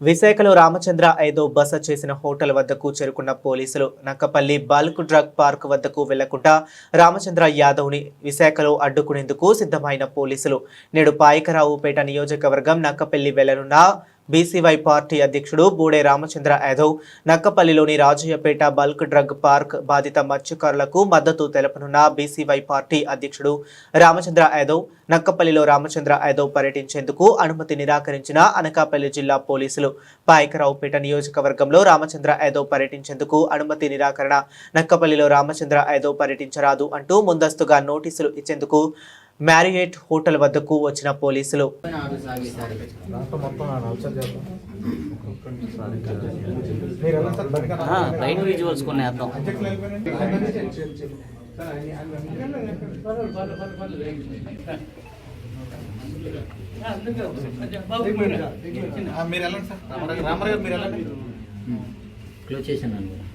విశాఖలో రామచంద్ర ఐదో బస చేసిన హోటల్ వద్దకు చేరుకున్న పోలీసులు నక్కపల్లి బల్క్ డ్రగ్ పార్క్ వద్దకు వెళ్లకుండా రామచంద్ర యాదవ్ని విశాఖలో అడ్డుకునేందుకు సిద్ధమైన పోలీసులు నేడు పాయకరావుపేట నియోజకవర్గం నక్కపల్లి వెళ్లనున్న బీసీవై పార్టీ అధ్యక్షుడు బూడే రామచంద్ర యాదవ్ నక్కపల్లిలోని రాజయ్యపేట బల్క్ డ్రగ్ పార్క్ బాధిత మత్స్యకారులకు మద్దతు తెలపనున్న బీసీవై పార్టీ అధ్యక్షుడు రామచంద్ర యాదవ్ నక్కపల్లిలో రామచంద్ర యాదవ్ పర్యటించేందుకు అనుమతి నిరాకరించిన అనకాపల్లి జిల్లా పోలీసులు పాయకరావుపేట నియోజకవర్గంలో రామచంద్ర యాదవ్ పర్యటించేందుకు అనుమతి నిరాకరణ నక్కపల్లిలో రామచంద్ర యాదవ్ పర్యటించరాదు అంటూ ముందస్తుగా నోటీసులు ఇచ్చేందుకు మ్యారియేట్ హోటల్ వద్దకు వచ్చిన పోలీసులు క్లోజ్ చేశాను.